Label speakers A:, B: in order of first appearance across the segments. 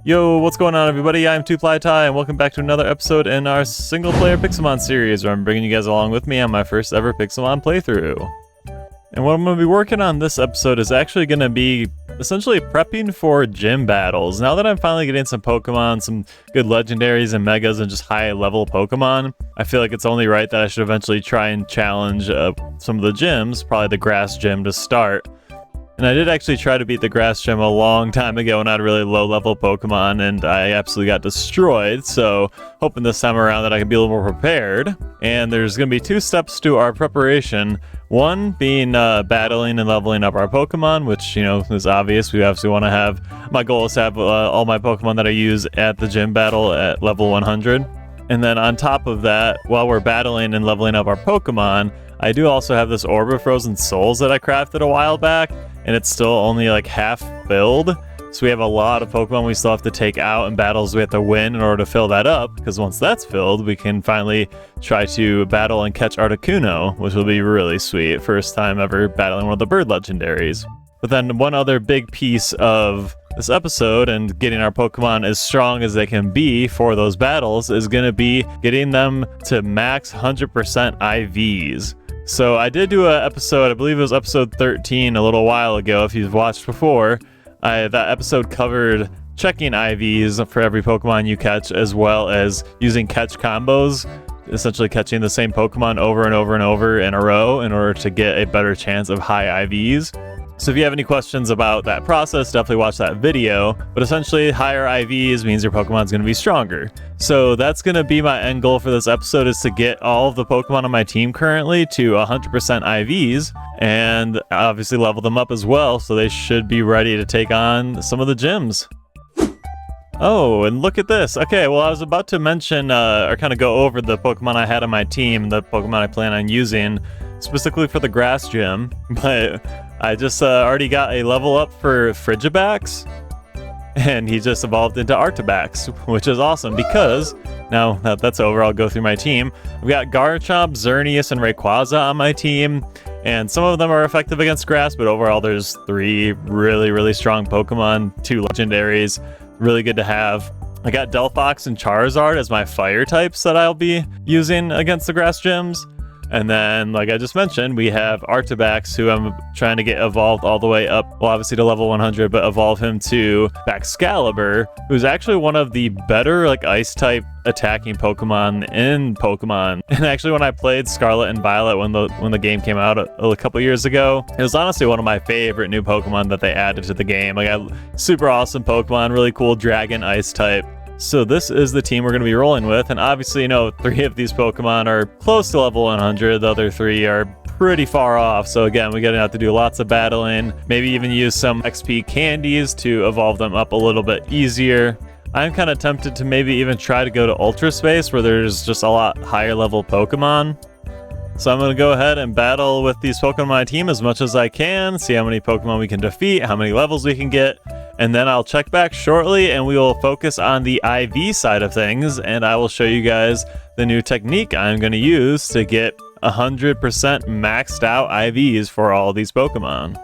A: Yo, what's going on everybody? I'm 2FlyTy and welcome back to another episode in our single-player Pixelmon series where I'm bringing you guys along with me on my first ever Pixelmon playthrough. And what I'm going to be working on this episode is actually going to be essentially prepping for gym battles. Now that I'm finally getting some Pokemon, some good legendaries and megas and just high-level Pokemon, I feel like it's only right that I should eventually try and challenge some of the gyms, probably the grass gym to start. And I did actually try to beat the grass gym a long time ago when I had really low-level Pokemon, and I absolutely got destroyed, so hoping this time around that I can be a little more prepared. And there's going to be two steps to our preparation. One being battling and leveling up our Pokemon, which, you know, is obvious. We obviously want to have, my goal is to have all my Pokemon that I use at the gym battle at level 100. And then on top of that, while we're battling and leveling up our Pokemon, I do also have this Orb of Frozen Souls that I crafted a while back, and it's still only like half filled. So we have a lot of Pokemon we still have to take out and battles we have to win in order to fill that up, because once that's filled, we can finally try to battle and catch Articuno, which will be really sweet. First time ever battling one of the bird legendaries. But then one other big piece of this episode and getting our Pokemon as strong as they can be for those battles is going to be getting them to max 100% IVs. So I did do an episode, I believe it was episode 13 a little while ago, if you've watched before. That episode covered checking IVs for every Pokemon you catch, as well as using catch combos, essentially catching the same Pokemon over and over and over in a row in order to get a better chance of high IVs. So if you have any questions about that process, definitely watch that video. But essentially, higher IVs means your Pokemon's going to be stronger. So that's going to be my end goal for this episode, is to get all of the Pokemon on my team currently to 100% IVs, and obviously level them up as well, so they should be ready to take on some of the gyms. Oh, and look at this. Okay, well, I was about to mention, or kind of go over the Pokemon I had on my team, the Pokemon I plan on using, specifically for the grass gym, but I just already got a level up for Frigibax, and he just evolved into Artibax, which is awesome because now that that's over, I'll go through my team. I've got Garchomp, Xerneas, and Rayquaza on my team, and some of them are effective against grass, but overall there's 3 really strong Pokemon, 2 legendaries, really good to have. I got Delphox and Charizard as my fire types that I'll be using against the grass gyms. And then, like I just mentioned, we have Artibax, who I'm trying to get evolved all the way up, well, obviously to level 100, but evolve him to Baxcalibur, who's actually one of the better, like, ice-type attacking Pokemon in Pokemon. And actually, when I played Scarlet and Violet when the game came out a couple years ago, it was honestly one of my favorite new Pokemon that they added to the game. Like, super awesome Pokemon, really cool dragon ice-type. So this is the team we're going to be rolling with, and obviously, you know, 3 of these Pokemon are close to level 100, the other 3 are pretty far off, so again, we're going to have to do lots of battling, maybe even use some XP candies to evolve them up a little bit easier. I'm kind of tempted to maybe even try to go to Ultra Space, where there's just a lot higher level Pokemon. So I'm going to go ahead and battle with these Pokemon on my team as much as I can, see how many Pokemon we can defeat, how many levels we can get, and then I'll check back shortly and we will focus on the IV side of things, and I will show you guys the new technique I'm going to use to get 100% maxed out IVs for all these Pokemon.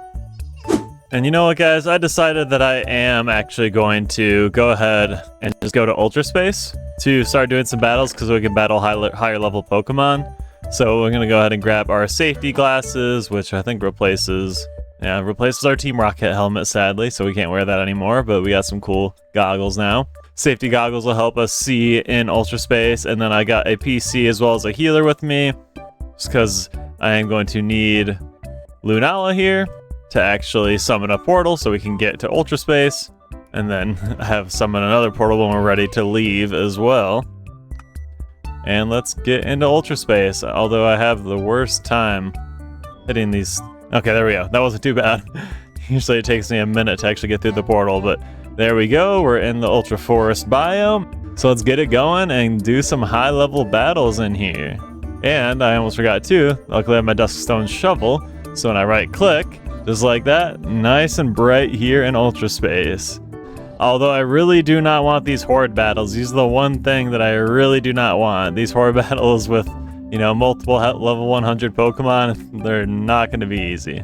A: And you know what, guys, I decided that I am actually going to go ahead and just go to Ultra Space to start doing some battles, because we can battle higher level Pokemon. So we're going to go ahead and grab our safety glasses, which I think replaces our Team Rocket helmet, sadly, so we can't wear that anymore, but we got some cool goggles now. Safety goggles will help us see in Ultra Space, and then I got a PC as well as a healer with me, just because I am going to need Lunala here to actually summon a portal so we can get to Ultra Space, and then have summon another portal when we're ready to leave as well. And let's get into Ultra Space, although I have the worst time hitting these. Okay, there we go. That wasn't too bad. Usually it takes me a minute to actually get through the portal, but there we go. We're in the Ultra Forest biome. So let's get it going and do some high-level battles in here. And I almost forgot too, luckily I have my Duskstone Shovel, so when I right-click, just like that, nice and bright here in Ultra Space. Although I really do not want these Horde battles. These are the one thing that I really do not want. These Horde battles with, you know, multiple level 100 Pokemon, they're not going to be easy.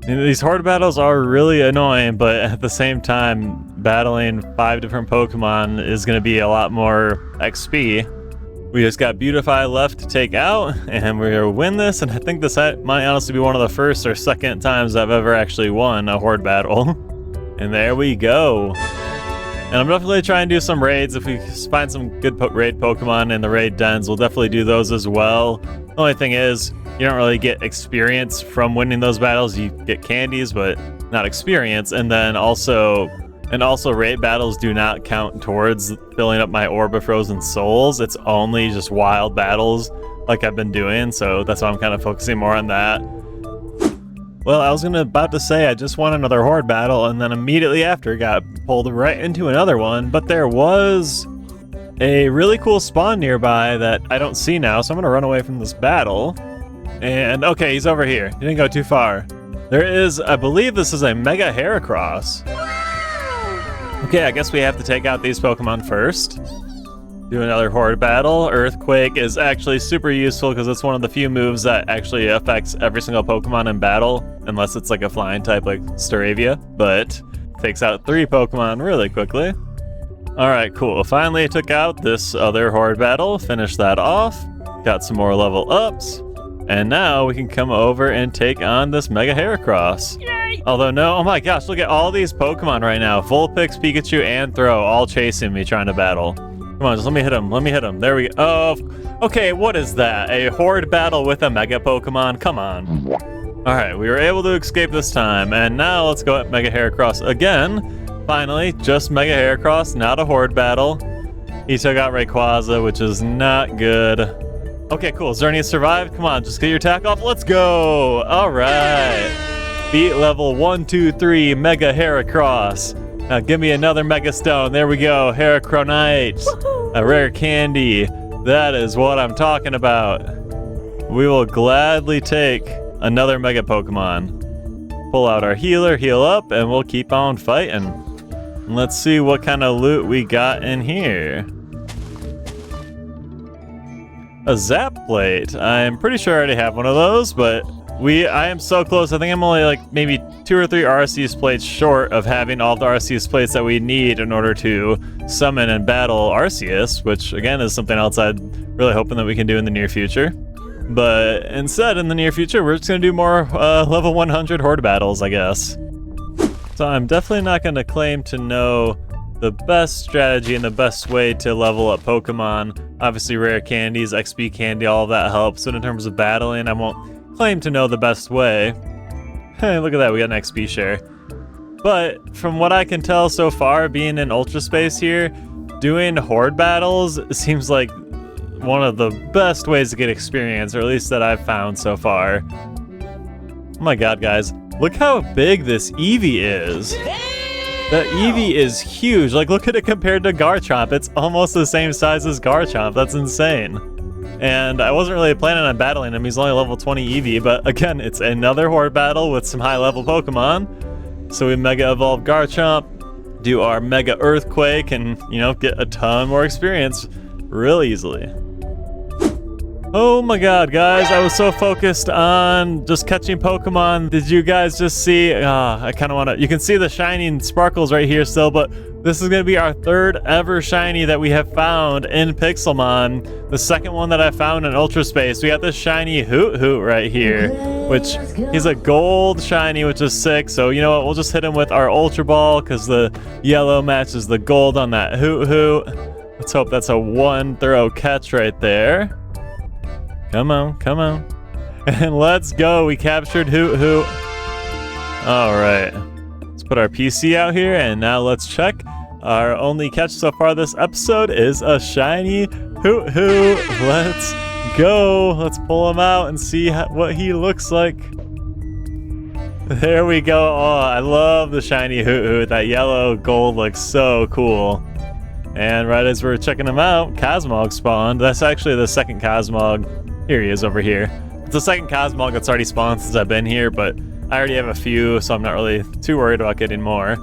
A: These Horde battles are really annoying, but at the same time, battling 5 different Pokemon is going to be a lot more XP. We just got Beautify left to take out, and we're going to win this, and I think this might honestly be one of the first or second times I've ever actually won a Horde battle. And there we go. And I'm definitely trying to do some raids. If we find some good raid Pokemon in the raid dens, we'll definitely do those as well. The only thing is, you don't really get experience from winning those battles. You get candies, but not experience. And then also raid battles do not count towards filling up my Orb of Frozen Souls. It's only just wild battles like I've been doing, so that's why I'm kind of focusing more on that. Well, I was about to say I just won another Horde battle, and then immediately after got pulled right into another one, but there was a really cool spawn nearby that I don't see now, so I'm going to run away from this battle. And okay, he's over here. He didn't go too far. There is, I believe this is a Mega Heracross. Okay, I guess we have to take out these Pokemon first. Do another Horde battle. Earthquake is actually super useful because it's one of the few moves that actually affects every single Pokemon in battle, unless it's like a flying type like Staravia, but takes out 3 Pokemon really quickly. Alright, cool. Finally took out this other Horde battle, finished that off, got some more level ups, and now we can come over and take on this Mega Heracross. Yay! Although no, oh my gosh, look at all these Pokemon right now. Vulpix, Pikachu, and Throh all chasing me trying to battle. Come on, just let me hit him, There we go. Oh, okay, what is that? A Horde battle with a Mega Pokemon? Come on. Alright, we were able to escape this time, and now let's go at Mega Heracross again. Finally, just Mega Heracross, not a Horde battle. He took out Rayquaza, which is not good. Okay, cool. Xerneas survived. Come on, just get your attack off. Let's go! Alright. Beat level 1, 2, 3, Mega Heracross. Now give me another Mega Stone. There we go. Heracronite. A rare candy. That is what I'm talking about. We will gladly take another Mega Pokemon. Pull out our healer, heal up, and we'll keep on fighting. Let's see what kind of loot we got in here. A Zap Plate. I'm pretty sure I already have one of those, but I am so close. I think I'm only like maybe 2 or 3 Arceus plates short of having all the Arceus plates that we need in order to summon and battle Arceus, which again is something else I'm really hoping that we can do in the near future. But instead, in the near future, we're just going to do more level 100 Horde battles, I guess. So I'm definitely not going to claim to know the best strategy and the best way to level up Pokemon. Obviously, rare candies, XP candy, all of that helps. But in terms of battling, I won't claim to know the best way. Hey, look at that, we got an XP share. But from what I can tell so far, being in Ultra Space here, doing Horde battles seems like one of the best ways to get experience, or at least that I've found so far. Oh my god, guys, look how big this Eevee is. That Eevee is huge. Like, look at it compared to Garchomp. It's almost the same size as Garchomp. That's insane. And I wasn't really planning on battling him. He's only level 20 Eevee, but again, it's another Horde battle with some high-level Pokemon. So we Mega Evolve Garchomp, do our Mega Earthquake, and, you know, get a ton more experience real easily. Oh my god, guys, I was so focused on just catching Pokemon. Did you guys just see? I kind of want to... You can see the shining sparkles right here still, but this is going to be our 3rd ever shiny that we have found in Pixelmon. The 2nd one that I found in Ultra Space. We got this shiny Hoot Hoot right here, which he's a gold shiny, which is sick. So, you know what? We'll just hit him with our Ultra Ball because the yellow matches the gold on that Hoot Hoot. Let's hope that's a 1 thorough catch right there. Come on, come on. And let's go. We captured Hoot Hoot. All right. Let's put our PC out here, and now let's check. Our only catch so far this episode is a shiny Hoot Hoot. Let's go. Let's pull him out and see what he looks like. There we go. Oh, I love the shiny Hoot Hoot. That yellow gold looks so cool. And right as we're checking him out, Cosmog spawned. That's actually the 2nd Cosmog. Here he is over here. It's the 2nd Cosmog that's already spawned since I've been here, but I already have a few, so I'm not really too worried about getting more.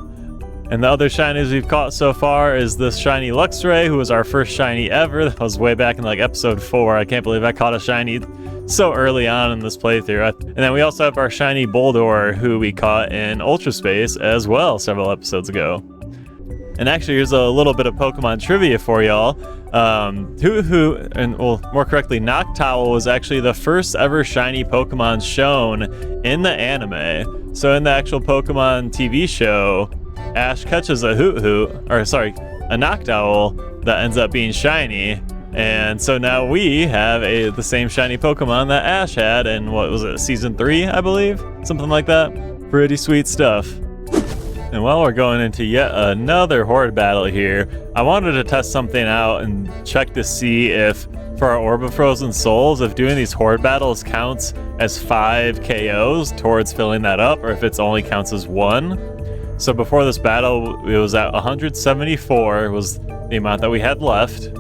A: And the other shinies we've caught so far is this shiny Luxray, who was our first shiny ever. That was way back in like episode 4. I can't believe I caught a shiny so early on in this playthrough. And then we also have our shiny Boldor, who we caught in Ultra Space as well several episodes ago. And actually, here's a little bit of Pokemon trivia for y'all. Hoot-Hoot, and well, more correctly, Noctowl was actually the first ever shiny Pokemon shown in the anime. So in the actual Pokemon TV show, Ash catches a Hoot-Hoot, or sorry, a Noctowl that ends up being shiny. And so now we have the same shiny Pokemon that Ash had in, what was it, season 3, I believe? Something like that. Pretty sweet stuff. And while we're going into yet another horde battle here, I wanted to test something out and check to see if, for our Orb of Frozen Souls, if doing these horde battles counts as 5 KOs towards filling that up, or if it only counts as 1. So before this battle, it was at 174 was the amount that we had left.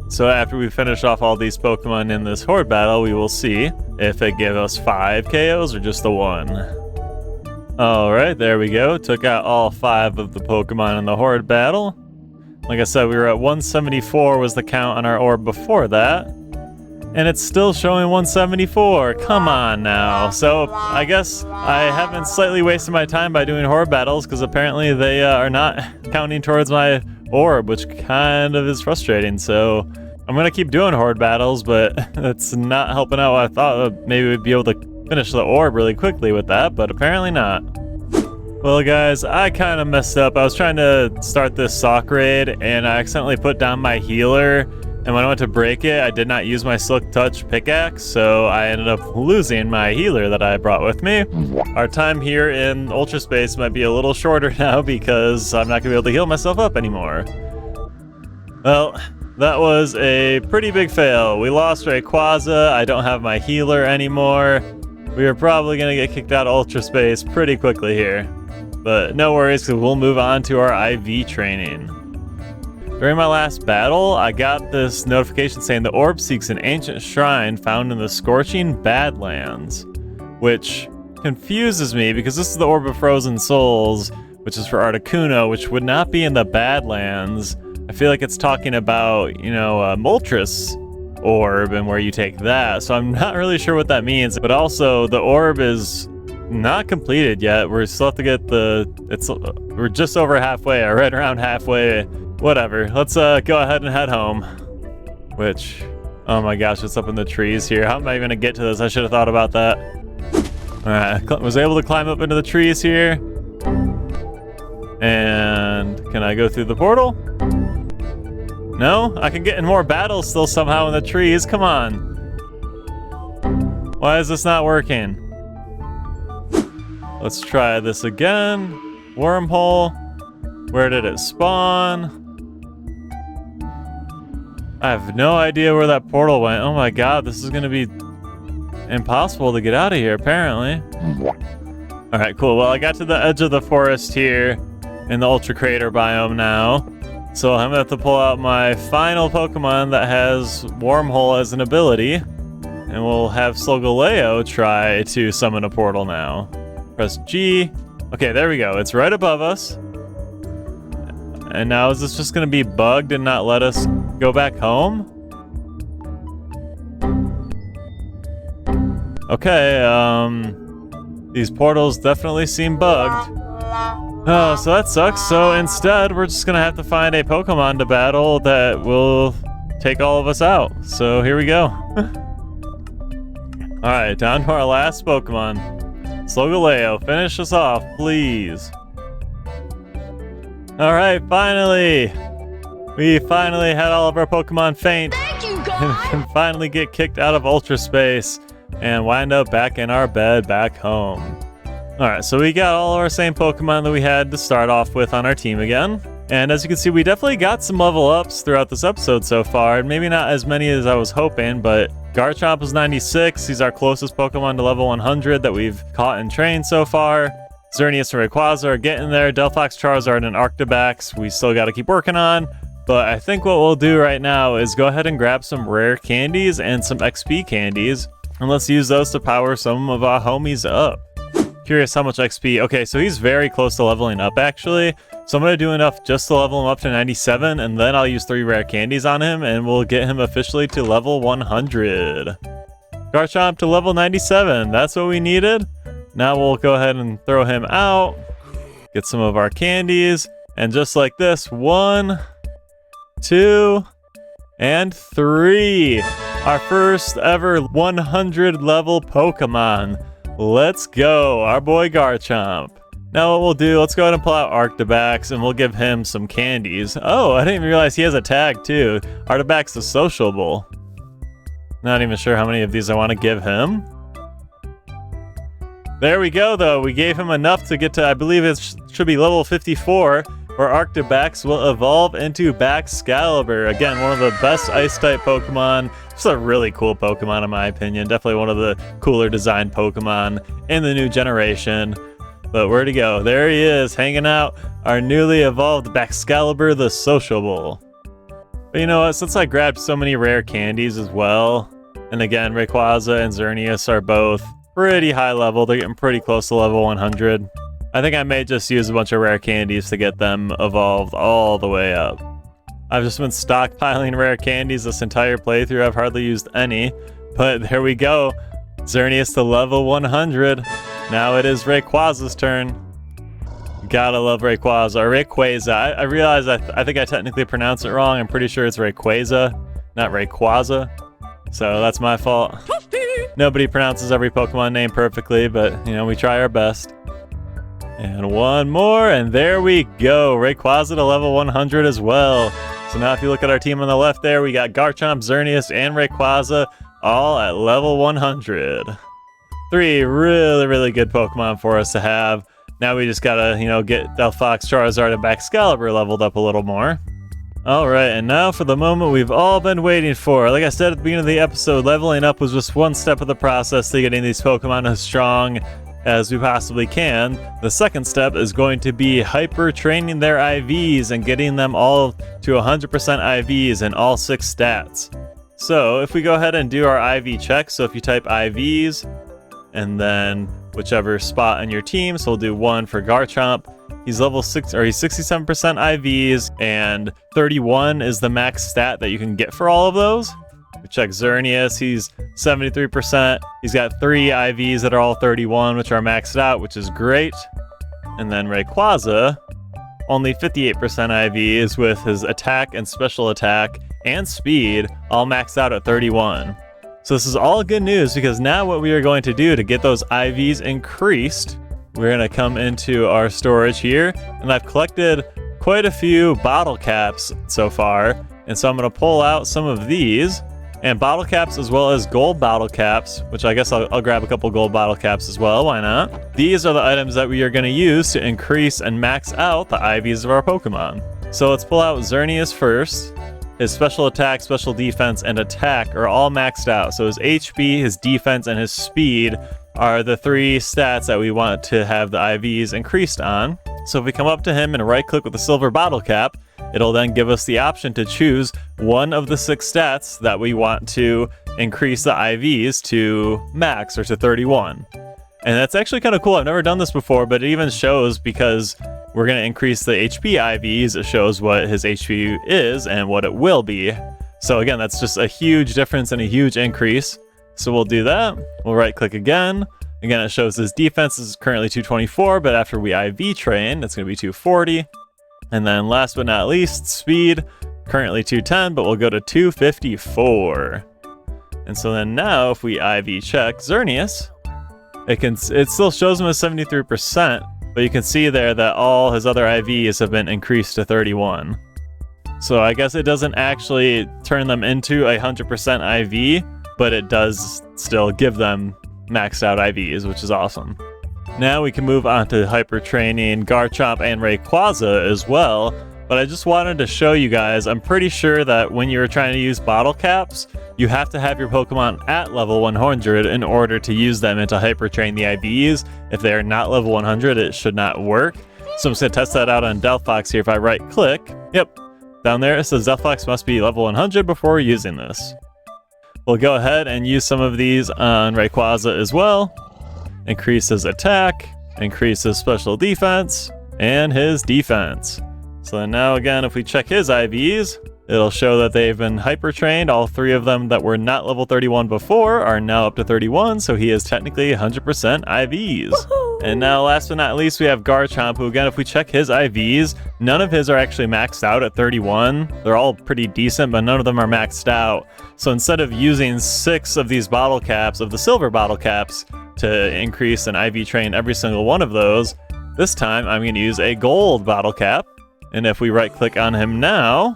A: So after we finish off all these Pokemon in this horde battle, we will see if it gives us 5 KOs or just the 1. Alright, there we go. Took out all 5 of the Pokemon in the horde battle. Like I said, we were at 174 was the count on our orb before that. And it's still showing 174. Come on now. So I guess I have been slightly wasting my time by doing horde battles because apparently they are not counting towards my orb, which kind of is frustrating. So I'm going to keep doing horde battles, but it's not helping out. I thought maybe we'd be able to finish the orb really quickly with that, but apparently not. Well guys, I kind of messed up. I was trying to start this sock raid and I accidentally put down my healer, and when I went to break it, I did not use my Silk Touch pickaxe, so I ended up losing my healer that I brought with me. Our time here in Ultra Space might be a little shorter now because I'm not going to be able to heal myself up anymore. Well, that was a pretty big fail. We lost Rayquaza, I don't have my healer anymore. We are probably going to get kicked out of Ultra Space pretty quickly here. But no worries, because we'll move on to our IV training. During my last battle, I got this notification saying the orb seeks an ancient shrine found in the Scorching Badlands, which confuses me because this is the Orb of Frozen Souls, which is for Articuno, which would not be in the Badlands. I feel like it's talking about, you know, Moltres orb and where you take that, so I'm not really sure what that means. But also, the orb is not completed yet. We're still have to get we're just over halfway, or right around halfway. Whatever, let's go ahead and head home. Which, oh my gosh, it's up in the trees here. How am I gonna get to this? I should have thought about that. Alright, was able to climb up into the trees here. And can I go through the portal? No? I can get in more battles still somehow in the trees. Come on. Why is this not working? Let's try this again. Wormhole. Where did it spawn? I have no idea where that portal went. Oh my god, this is gonna be impossible to get out of here, apparently. Alright, cool. Well, I got to the edge of the forest here in the Ultra Crater biome now. So I'm gonna have to pull out my final Pokemon that has Wormhole as an ability. And we'll have Solgaleo try to summon a portal now. Press G. Okay, there we go. It's right above us. And now is this just gonna be bugged and not let us go back home? Okay, these portals definitely seem bugged. Oh, so that sucks. So instead, we're just gonna have to find a Pokemon to battle that will take all of us out. So here we go. Alright, down to our last Pokemon. Solgaleo, finish us off, please. Alright, finally! We finally had all of our Pokemon faint.
B: Thank you, God!
A: And we can finally get kicked out of Ultra Space and wind up back in our bed back home. Alright, so we got all of our same Pokemon that we had to start off with on our team again. And as you can see, we definitely got some level ups throughout this episode so far. Maybe not as many as I was hoping, but Garchomp is 96. He's our closest Pokemon to level 100 that we've caught and trained so far. Xerneas and Rayquaza are getting there. Delphox, Charizard, and Arctibax we still got to keep working on. But I think what we'll do right now is go ahead and grab some rare candies and some XP candies. And let's use those to power some of our homies up. Curious how much XP. Okay, so he's very close to leveling up actually. So I'm going to do enough just to level him up to 97. And then I'll use 3 rare candies on him. And we'll get him officially to level 100. Garchomp to level 97. That's what we needed. Now we'll go ahead and throw him out, get some of our candies, And just like this, 1, 2, and 3. Our first ever 100 level Pokemon. Let's go, our boy Garchomp. Now what we'll do, let's go ahead and pull out Arctibax and we'll give him some candies. Oh, I didn't even realize he has a tag too. Arctibax is sociable. Not even sure how many of these I want to give him. There we go though, we gave him enough to get to, I believe it should be level 54, where Arctibax will evolve into Baxcalibur. Again, one of the best Ice-type Pokemon. It's a really cool Pokemon in my opinion. Definitely one of the cooler designed Pokemon in the new generation. But where'd he go? There he is, hanging out. Our newly evolved Baxcalibur the Sociable. But you know what, since I grabbed so many rare candies as well, and again, Rayquaza and Xerneas are both pretty high level. They're getting pretty close to level 100. I think I may just use a bunch of rare candies to get them evolved all the way up. I've just been stockpiling rare candies this entire playthrough. I've hardly used any, but there we go. Xerneas to level 100. Now it is Rayquaza's turn. Gotta love Rayquaza, or Rayquaza. I realize I think I technically pronounced it wrong. I'm pretty sure it's Rayquaza, not Rayquaza. So that's my fault. Nobody pronounces every Pokemon name perfectly, but you know, we try our best. And one more, and there we go. Rayquaza to level 100 as well. So now if you look at our team on the left there, we got Garchomp, Xerneas, and Rayquaza all at level 100. 3 really, really good Pokemon for us to have. Now we just gotta, you know, get Delphox, Charizard, and Baxcalibur leveled up a little more. Alright, and now for the moment we've all been waiting for. Like I said at the beginning of the episode, leveling up was just one step of the process to getting these Pokemon as strong as we possibly can. The second step is going to be hyper training their IVs and getting them all to 100% IVs in all 6 stats. So if we go ahead and do our IV check, so if you type IVs and then whichever spot on your team, so we'll do 1 for Garchomp. He's level 6, or he's 67% IVs, and 31 is the max stat that you can get for all of those. We check Xerneas, he's 73%. He's got 3 IVs that are all 31, which are maxed out, which is great. And then Rayquaza, only 58% IVs with his attack and special attack and speed all maxed out at 31. So this is all good news, because now what we are going to do to get those IVs increased, we're going to come into our storage here, and I've collected quite a few bottle caps so far, and so I'm going to pull out some of these, and bottle caps as well as gold bottle caps, which I guess I'll grab a couple gold bottle caps as well, why not? These are the items that we are going to use to increase and max out the IVs of our Pokemon. So let's pull out Xerneas first. His special attack, special defense, and attack are all maxed out. So his HP, his defense, and his speed are the 3 stats that we want to have the IVs increased on. So if we come up to him and right-click with the silver bottle cap, it'll then give us the option to choose one of the 6 stats that we want to increase the IVs to max, or to 31. And that's actually kind of cool. I've never done this before, but it even shows, because we're going to increase the HP IVs, it shows what his HP is and what it will be. So again, that's just a huge difference and a huge increase. So we'll do that. We'll right click again. Again, it shows his defense is currently 224, but after we IV train, it's going to be 240. And then last but not least, speed, currently 210, but we'll go to 254. And so then now if we IV check Xerneas, it still shows him as 73%, but you can see there that all his other IVs have been increased to 31. So I guess it doesn't actually turn them into 100% IV, but it does still give them maxed out IVs, which is awesome. Now we can move on to hyper training Garchomp and Rayquaza as well, but I just wanted to show you guys, I'm pretty sure that when you're trying to use bottle caps, you have to have your Pokemon at level 100 in order to use them and to hyper train the IVs. If they are not level 100, it should not work. So I'm just going to test that out on Delphox here. If I right click, yep, down there it says Delphox must be level 100 before using this. We'll go ahead and use some of these on Rayquaza as well. Increase his attack, increase his special defense, and his defense. So then now again, if we check his IVs, it'll show that they've been hyper trained. All 3 of them that were not level 31 before are now up to 31, so he is technically 100% IVs. Woohoo! And now last but not least, we have Garchomp, who again, if we check his IVs, none of his are actually maxed out at 31. They're all pretty decent, but none of them are maxed out. So instead of using 6 of these bottle caps, of the silver bottle caps, to increase an IV train every single one of those, this time I'm going to use a gold bottle cap. And if we right click on him now,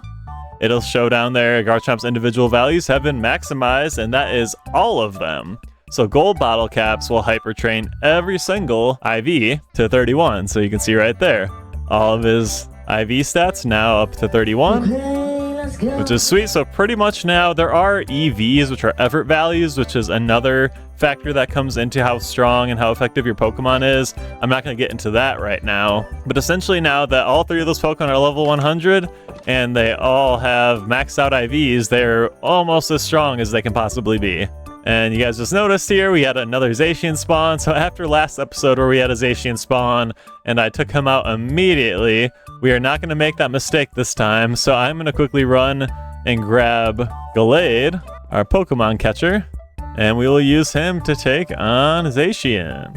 A: it'll show down there Garchomp's individual values have been maximized, and that is all of them. So gold bottle caps will hyper train every single IV to 31. So you can see right there, all of his IV stats now up to 31, which is sweet. So pretty much now there are EVs, which are effort values, which is another factor that comes into how strong and how effective your Pokemon is. I'm not going to get into that right now, but essentially now that all 3 of those Pokemon are level 100 and they all have maxed out IVs, they're almost as strong as they can possibly be. And you guys just noticed here, we had another Zacian spawn. So after last episode where we had a Zacian spawn and I took him out immediately, we are not going to make that mistake this time. So I'm going to quickly run and grab Gallade, our Pokemon catcher, and we will use him to take on Zacian.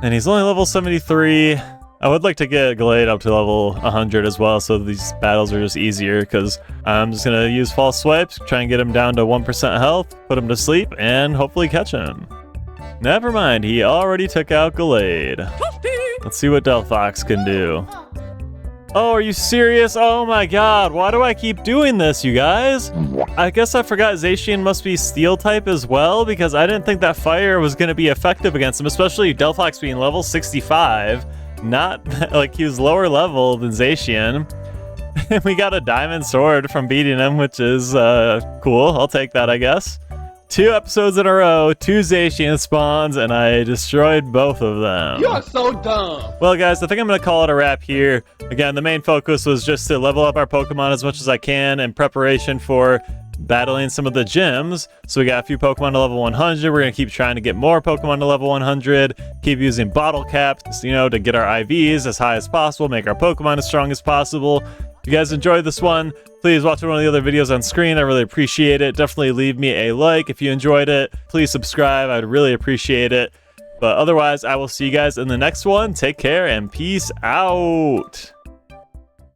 A: And he's only level 73. I would like to get Gallade up to level 100 as well, so these battles are just easier, because I'm just going to use false swipes, try and get him down to 1% health, put him to sleep, and hopefully catch him. Never mind, he already took out Gallade. Let's see what Delphox can do. Oh, are you serious? Oh my god, why do I keep doing this, you guys? I guess I forgot Zacian must be steel type as well, because I didn't think that fire was going to be effective against him, especially Delphox being level 65. Not like he was lower level than Zacian. We got a diamond sword from beating him, which is cool. I'll take that, I guess. 2 episodes in a row, 2 Zacian spawns, and I destroyed both of them.
B: You're so dumb.
A: Well, guys, I think I'm going to call it a wrap here. Again, the main focus was just to level up our Pokemon as much as I can in preparation for battling some of the gyms. So we got a few Pokemon to level 100. We're going to keep trying to get more Pokemon to level 100. Keep using bottle caps, you know, to get our IVs as high as possible, make our Pokemon as strong as possible. If you guys enjoyed this one, please watch one of the other videos on screen. I really appreciate it. Definitely leave me a like if you enjoyed it. Please subscribe. I'd really appreciate it. But otherwise, I will see you guys in the next one. Take care and peace out.